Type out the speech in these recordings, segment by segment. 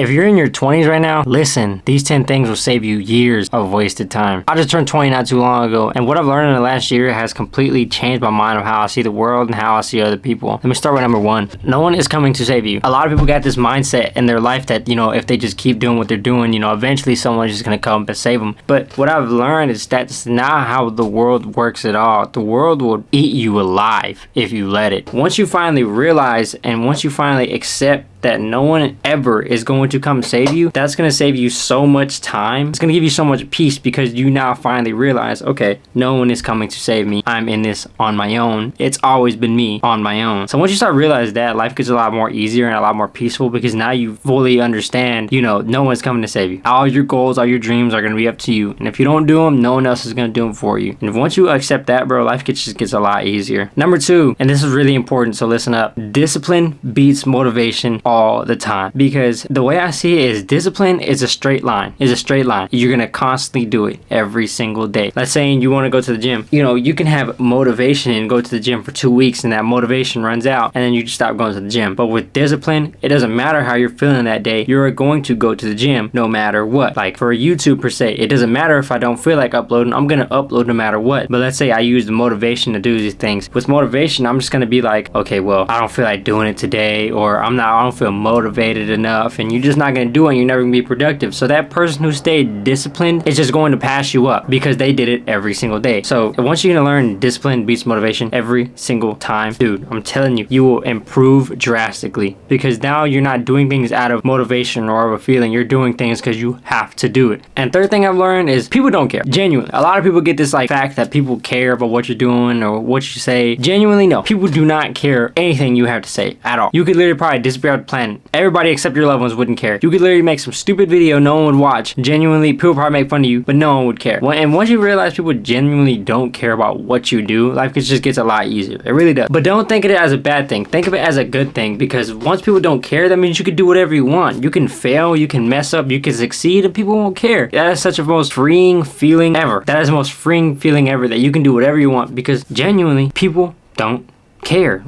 If you're in your 20s right now, listen, these 10 things will save you years of wasted time. I just turned 20 not too long ago, and what I've learned in the last year has completely changed my mind of how I see the world and how I see other people. Let me start with number one. No one is coming to save you. A lot of people got this mindset in their life that, if they just keep doing what they're doing, eventually someone's just gonna come and save them. But what I've learned is that's not how the world works at all. The world will eat you alive if you let it. Once you finally realize and once you finally accept that no one ever is going to come save you, that's going to save you so much time. It's going to give you so much peace because you now finally realize, okay, no one is coming to save me. I'm in this on my own. It's always been me on my own. So once you start realizing that, life gets a lot more easier and a lot more peaceful because now you fully understand, no one's coming to save you. All your goals, all your dreams are going to be up to you. And if you don't do them, no one else is going to do them for you. And once you accept that, bro, life just gets a lot easier. Number two, and this is really important, so listen up. Discipline beats motivation all the time, because the way I see it is discipline is a straight line. You're gonna constantly do it every single day. Let's say you want to go to the gym. You can have motivation and go to the gym for 2 weeks and that motivation runs out and then you just stop going to the gym. But with discipline, it doesn't matter how you're feeling that day, you're going to go to the gym no matter what. Like for YouTube per se, it doesn't matter if I don't feel like uploading, I'm gonna upload no matter what. But let's say I use the motivation to do these things. With motivation, I'm just gonna be like, okay, well, I don't feel like doing it today, or I don't feel motivated enough, and you're just not going to do it and you're never going to be productive. So that person who stayed disciplined is just going to pass you up because they did it every single day. So once you're going to learn discipline beats motivation every single time, dude, I'm telling you, you will improve drastically because now you're not doing things out of motivation or of a feeling. You're doing things because you have to do it. And third thing I've learned is people don't care. Genuinely. A lot of people get this fact that people care about what you're doing or what you say. Genuinely, no. People do not care anything you have to say at all. You could literally probably disappear off the planet. Everybody except your loved ones wouldn't care. You could literally make some stupid video no one would watch. Genuinely, people probably make fun of you, but no one would care. And once you realize people genuinely don't care about what you do, life just gets a lot easier. It really does. But don't think of it as a bad thing. Think of it as a good thing, because once people don't care, that means you can do whatever you want. You can fail, you can mess up, you can succeed, and people won't care. That is such a most freeing feeling ever. That is the most freeing feeling ever, that you can do whatever you want because genuinely people don't care,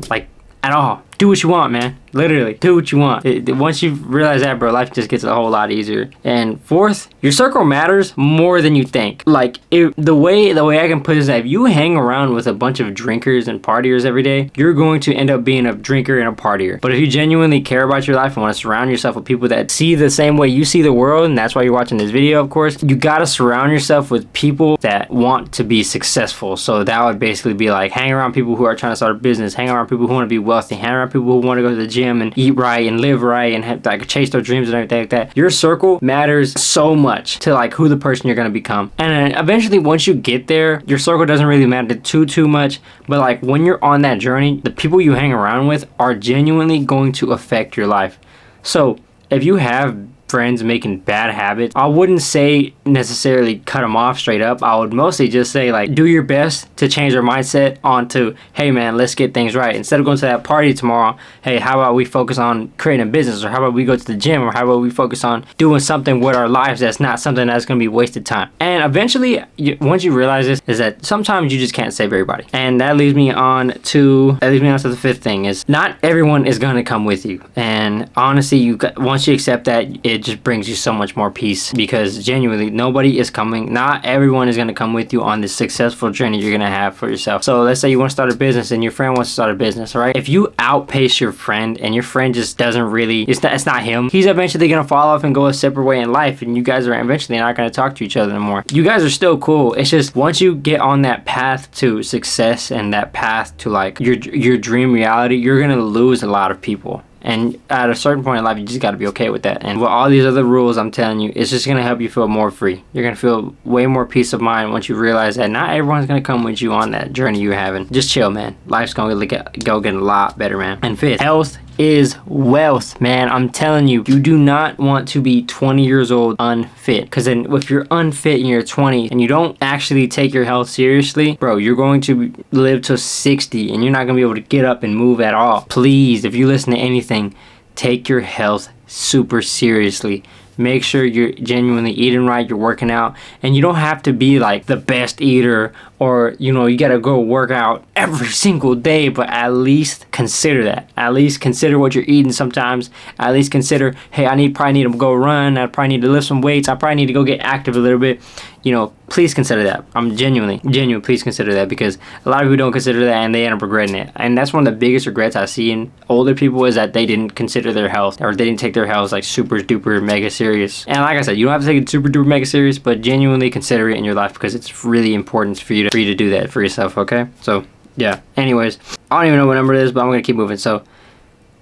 at all. Do what you want, man. Literally, do what you want. Once you realize that, bro, life just gets a whole lot easier. And fourth, your circle matters more than you think. The way I can put it is that if you hang around with a bunch of drinkers and partiers every day, you're going to end up being a drinker and a partier. But if you genuinely care about your life and want to surround yourself with people that see the same way you see the world, and that's why you're watching this video, of course, you gotta surround yourself with people that want to be successful. So that would basically be hang around people who are trying to start a business, hang around people who want to be wealthy, hang around people who want to go to the gym and eat right and live right and have, chase their dreams and everything like that. Your circle matters so much to who the person you're gonna become. And eventually, once you get there, your circle doesn't really matter too much. But when you're on that journey, the people you hang around with are genuinely going to affect your life. So if you have friends making bad habits, I wouldn't say necessarily cut them off straight up. I would mostly just say do your best to change their mindset onto, hey man, let's get things right. Instead of going to that party tomorrow, hey, how about we focus on creating a business, or how about we go to the gym, or how about we focus on doing something with our lives that's not something that's going to be wasted time. And eventually, once you realize this, is that sometimes you just can't save everybody. And that leads me on to the fifth thing, is not everyone is going to come with you. And honestly, once you accept that, it just brings you so much more peace, because genuinely nobody is coming, not everyone is going to come with you on this successful journey you're going to have for yourself. So let's say you want to start a business and your friend wants to start a business, right? If you outpace your friend and your friend just doesn't really, it's not him, he's eventually going to fall off and go a separate way in life, and you guys are eventually not going to talk to each other anymore. You guys are still cool. It's just once you get on that path to success and that path to your dream reality, you're going to lose a lot of people. And at a certain point in life, you just got to be okay with that. And with all these other rules, I'm telling you, it's just going to help you feel more free. You're going to feel way more peace of mind once you realize that not everyone's going to come with you on that journey you're having. Just chill, man. Life's going to go get a lot better, man. And fifth, health is wealth, man. I'm telling you, you do not want to be 20 years old unfit, because then if you're unfit in your 20s and you don't actually take your health seriously, bro, you're going to live to 60 and you're not going to be able to get up and move at all. Please, if you listen to anything, take your health super seriously. make sure you're genuinely eating right, you're working out, and you don't have to be like the best eater or, you know, you gotta go work out every single day, but at least consider that. At least consider what you're eating sometimes. At least consider, hey, probably need to go run, I probably need to lift some weights, I probably need to go get active a little bit. You know, please consider that. I'm genuinely, please consider that, because a lot of people don't consider that and they end up regretting it. And that's one of the biggest regrets I see in older people, is that they didn't consider their health, or they didn't take their health like super duper mega serious. And like I said, you don't have to take it super duper mega serious, but genuinely consider it in your life, because it's really important for you to do that for yourself, okay? So yeah, anyways, I don't even know what number it is, but I'm gonna keep moving. So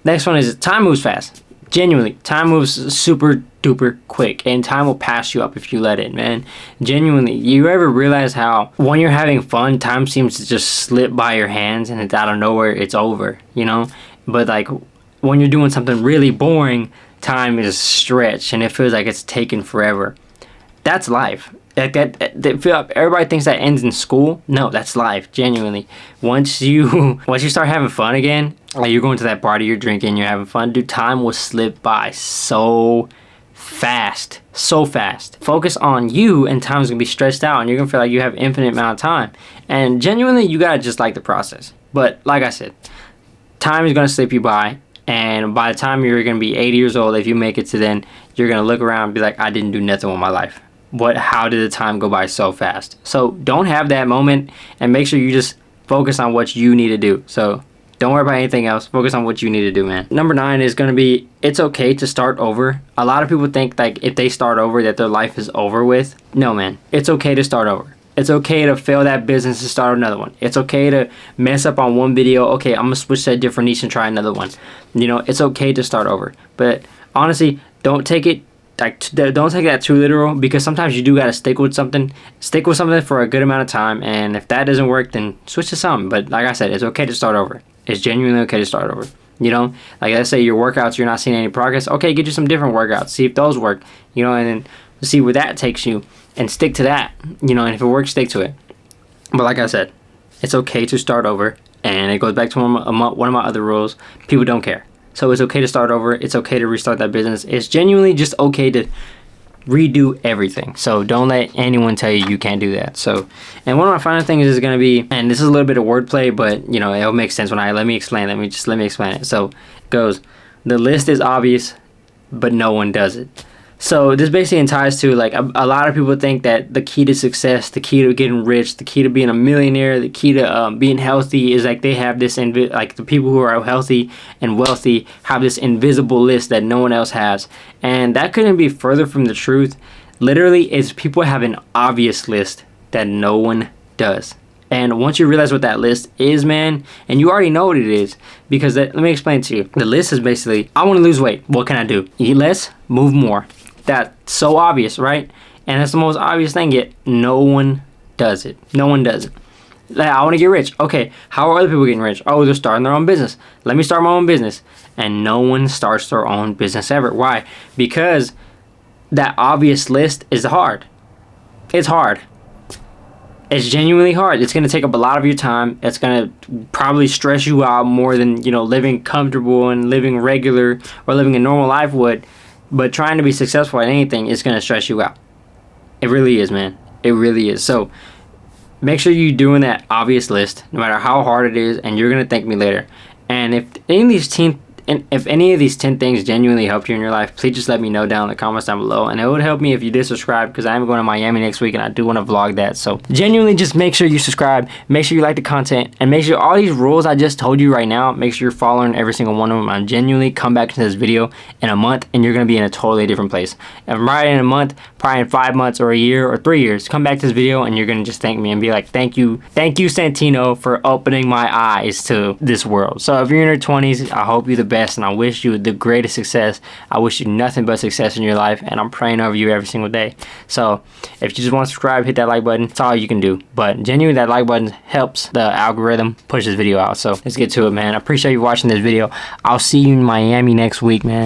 next one is, time moves fast. Genuinely, time moves super duper quick, and time will pass you up if you let it, man. Genuinely, you ever realize how when you're having fun, time seems to just slip by your hands and it's out of nowhere, it's over, you know? But like when you're doing something really boring, time is stretched and it feels like it's taken forever. That's life. Like everybody thinks that ends in school. No, that's life. Genuinely, once you start having fun again, like you're going to that party, you're drinking, you're having fun, dude, time will slip by so fast. Focus on you and time's gonna be stretched out and you're gonna feel like you have infinite amount of time. And genuinely, you gotta just like the process. But like I said, time is gonna slip you by, and by the time you're gonna be 80 years old, if you make it to then, you're gonna look around and be like, I didn't do nothing with my life. How did the time go by so fast? So don't have that moment, and make sure you just focus on what you need to do. So don't worry about anything else. Focus on what you need to do, man. Number 9 is going to be, it's okay to start over. A lot of people think like if they start over that their life is over with. No, man. It's okay to start over. It's okay to fail that business and start another one. It's okay to mess up on one video. Okay, I'm going to switch to a different niche and try another one. You know, it's okay to start over. But honestly, don't take that too literal, because sometimes you do got to stick with something for a good amount of time, and if that doesn't work, then switch to something. But like I said, it's okay to start over. It's genuinely okay to start over. You know, like let's say your workouts, you're not seeing any progress. Okay, get you some different workouts, see if those work, you know, and then see where that takes you and stick to that, you know, and if it works, stick to it. But like I said, it's okay to start over, and it goes back to one of my other rules: people don't care. So it's okay to start over. It's okay to restart that business. It's genuinely just okay to redo everything. So don't let anyone tell you can't do that. So, and one of my final things is going to be, and this is a little bit of wordplay, but you know, it'll make sense when let me explain it. So it goes, the list is obvious, but no one does it. So this basically ties to like a lot of people think that the key to success, the key to getting rich, the key to being a millionaire, the key to being healthy is like they have this like the people who are healthy and wealthy have this invisible list that no one else has, and that couldn't be further from the truth. Literally, is people have an obvious list that no one does. And once you realize what that list is, man, and you already know what it is, because let me explain to you. The list is basically, I want to lose weight. What can I do? Eat less, move more. That's so obvious, right? And it's the most obvious thing, yet no one does it. No one does it. Like, I want to get rich. Okay, how are other people getting rich? Oh, they're starting their own business. Let me start my own business. And no one starts their own business ever. Why? Because that obvious list is hard. It's hard. It's genuinely hard. It's going to take up a lot of your time. It's going to probably stress you out more than, you know, living comfortable and living regular or living a normal life would. But trying to be successful at anything is going to stress you out. It really is, man. It really is. So make sure you're doing that obvious list, no matter how hard it is, and you're going to thank me later. And if any of these 10 things genuinely helped you in your life, please just let me know down in the comments down below. And it would help me if you did subscribe, because I am going to Miami next week and I do want to vlog that. So genuinely just make sure you subscribe, make sure you like the content, and make sure all these rules I just told you right now, make sure you're following every single one of them. I'm genuinely come back to this video in a month and you're going to be in a totally different place. And right in a month, probably in 5 months or a year or 3 years, come back to this video and you're going to just thank me and be like, thank you Santino, for opening my eyes to this world. So if you're in your 20s, I hope you the best and I wish you the greatest success. I wish you nothing but success in your life, and I'm praying over you every single day. So if you just want to subscribe, hit that like button. That's all you can do. But genuinely, that like button helps the algorithm push this video out. So let's get to it, man. I appreciate you watching this video. I'll see you in Miami next week, man.